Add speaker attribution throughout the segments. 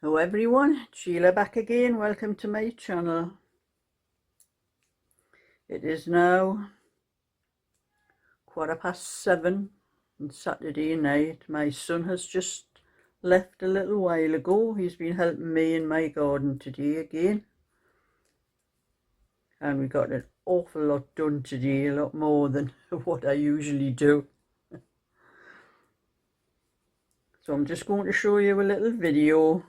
Speaker 1: Hello everyone, Sheila back again. Welcome to my channel. It is now 7:15 on Saturday night. My son has just left a little while ago. He's been helping me in my garden today again. And we got an awful lot done today, a lot more than what I usually do. So I'm just going to show you a little video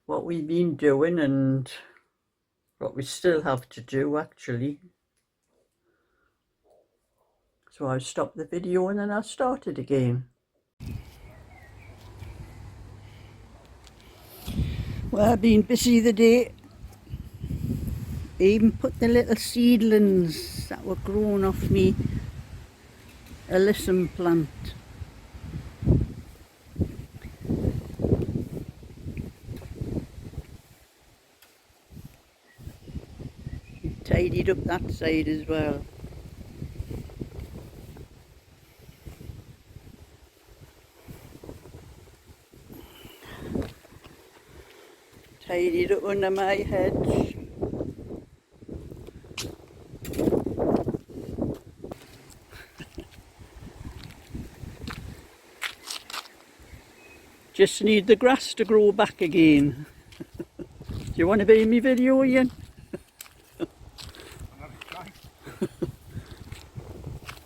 Speaker 1: what we've been doing and what we still have to do actually. So I'll stop the video and then I'll start it again. Well, I've been busy the day. I even put the little seedlings that were grown off me alyssum plant. Tidied up that side as well. Tidied up under my hedge. Just need the grass to grow back again. Do you want to be in my video, Ian?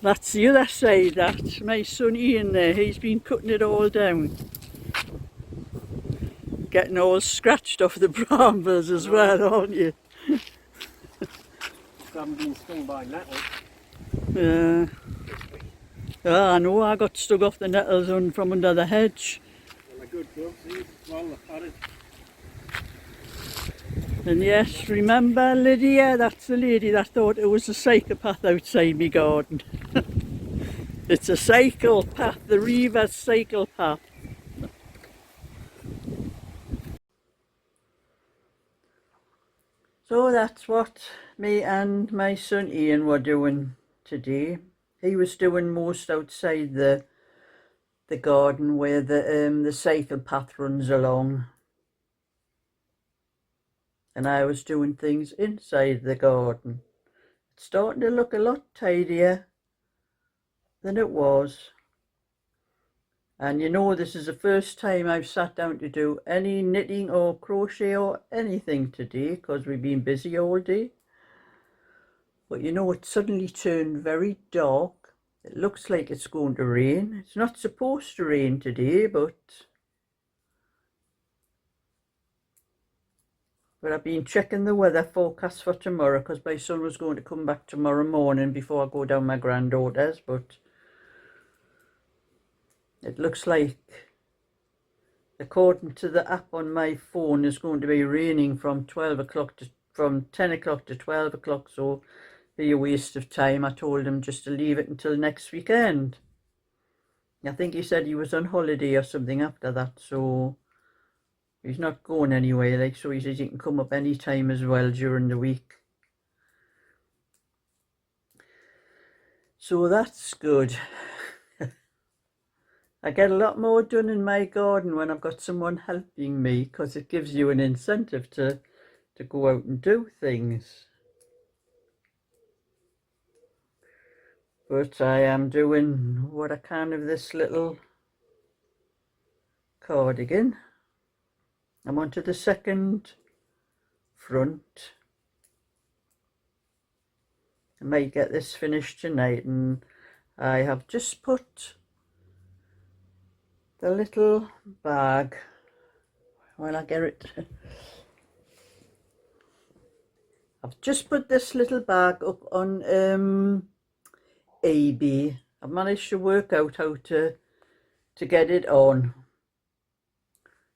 Speaker 1: That's the other side, that's my son Ian there. He's been cutting it all down. Getting all scratched off the brambles as well, aren't you?
Speaker 2: Haven't been stung by nettles.
Speaker 1: I know, I got stuck off the nettles from under the hedge.
Speaker 2: Well, they're good gloves, these. Well, they're padded.
Speaker 1: And yes, remember Lydia? That's the lady that thought it was a psychopath outside my garden. It's a cycle path, the Reaver's cycle path. So that's what me and my son Ian were doing today. He was doing most outside the garden where the cycle path runs along. And I was doing things inside the garden. It's starting to look a lot tidier than it was. And you know, this is the first time I've sat down to do any knitting or crochet or anything today because we've been busy all day. But you know, it suddenly turned very dark. It looks like it's going to rain. It's not supposed to rain today, but I've been checking the weather forecast for tomorrow because my son was going to come back tomorrow morning before I go down my granddaughter's, but it looks like, according to the app on my phone, it's going to be raining from 10 o'clock to 12 o'clock, so be a waste of time. I told him just to leave it until next weekend. I think he said he was on holiday or something after that, so he's not going anywhere, like, so he says he can come up any time as well during the week. So that's good. I get a lot more done in my garden when I've got someone helping me because it gives you an incentive to go out and do things. But I am doing what I can of this little cardigan. I'm onto the second front. I might get this finished tonight, and I have just put the little bag, while I get it, I've just put this little bag up on eBay. I've managed to work out how to get it on,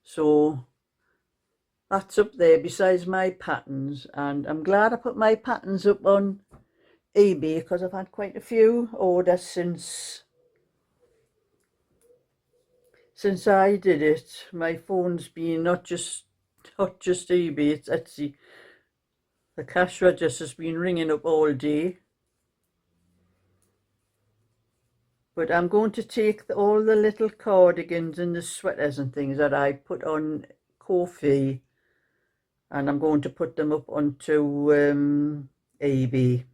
Speaker 1: so that's up there besides my patterns. And I'm glad I put my patterns up on eBay because I've had quite a few orders since I did it. My phone's been not just eBay, it's Etsy. The cash register's been ringing up all day. But I'm going to take all the little cardigans and the sweaters and things that I put on Ko-fi, and I'm going to put them up onto eBay,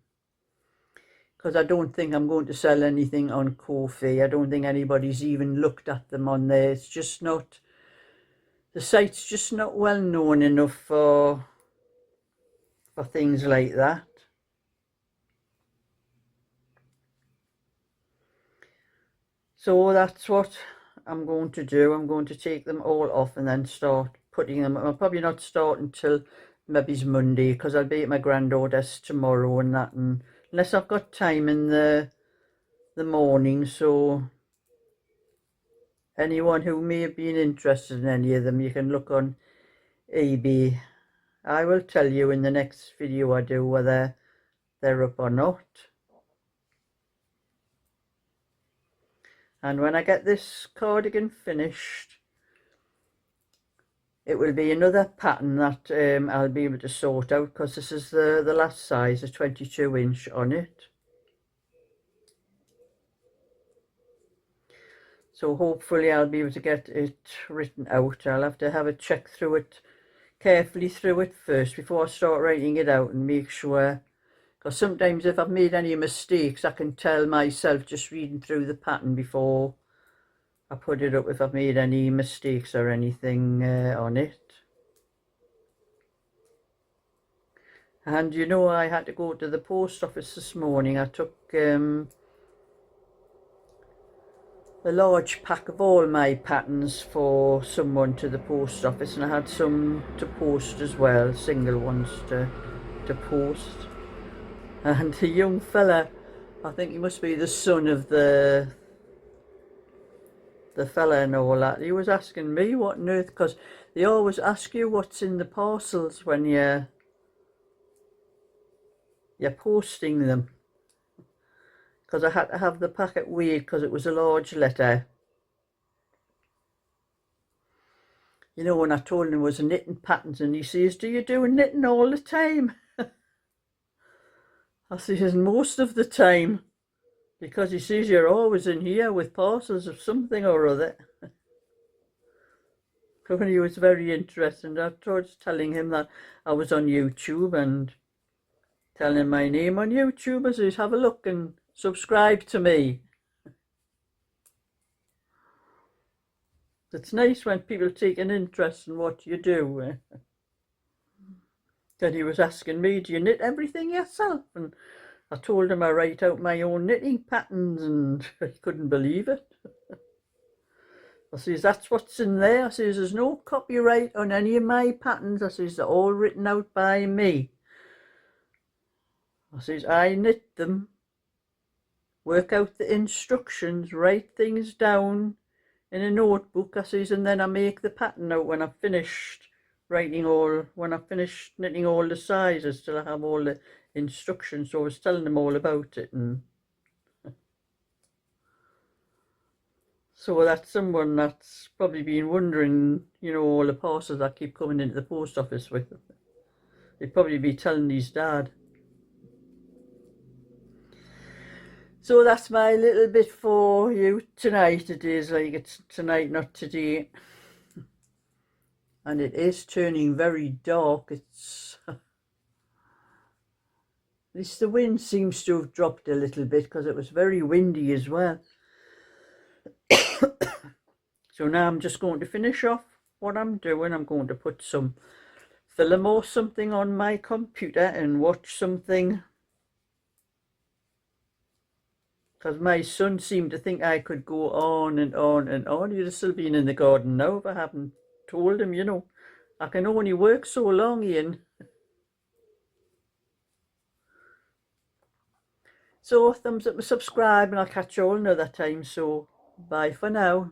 Speaker 1: because I don't think I'm going to sell anything on Ko-fi. I don't think anybody's even looked at them on there. It's just not, the site's just not well known enough for things like that. So that's what I'm going to do. I'm going to take them all off and then start putting them. I'll probably not start until maybe Monday, because I'll be at my granddaughter's tomorrow and that, and unless I've got time in the morning. So anyone who may have been interested in any of them, you can look on eBay. I will tell you in the next video I do whether they're up or not. And when I get this cardigan finished, it will be another pattern that I'll be able to sort out, because this is the last size, a 22-inch on it. So hopefully I'll be able to get it written out. I'll have to have a check through it, carefully through it first before I start writing it out, and make sure, because sometimes if I've made any mistakes, I can tell myself just reading through the pattern before I put it up if I've made any mistakes or anything on it. And you know, I had to go to the post office this morning. I took a large pack of all my patterns for someone to the post office, and I had some to post as well, single ones to post. And the young fella, I think he must be the son of the fella and all that, he was asking me what on earth, because they always ask you what's in the parcels when you're posting them, because I had to have the packet weighed because it was a large letter. You know, when I told him it was knitting patterns, and he says, "Do you do knitting all the time?" I says, "Most of the time," because he says you're always in here with parcels of something or other. When he was very interested, I was telling him that I was on YouTube and telling my name on YouTube. I says, "Have a look and subscribe to me." It's nice when people take an interest in what you do. Then he was asking me, "Do you knit everything yourself?" And I told him I write out my own knitting patterns, and he couldn't believe it. I says, "That's what's in there." I says, "There's no copyright on any of my patterns." I says, "They're all written out by me." I says, "I knit them, work out the instructions, write things down in a notebook." I says, "and then I make the pattern out when I've finished knitting all the sizes, till I have all the instructions." So I was telling them all about it, and so that's someone that's probably been wondering, you know, all the parcels I keep coming into the post office with. They'd probably be telling his dad. So that's my little bit for you tonight. It is like, it's tonight, not today. And it is turning very dark. It's at least the wind seems to have dropped a little bit, because it was very windy as well. So now I'm just going to finish off what I'm doing. I'm going to put some film or something on my computer and watch something, because my son seemed to think I could go on and on and on. He'd have still been in the garden now if I haven't told him, you know. I can only work so long, Ian. So thumbs up and subscribe, and I'll catch you all another time. So bye for now.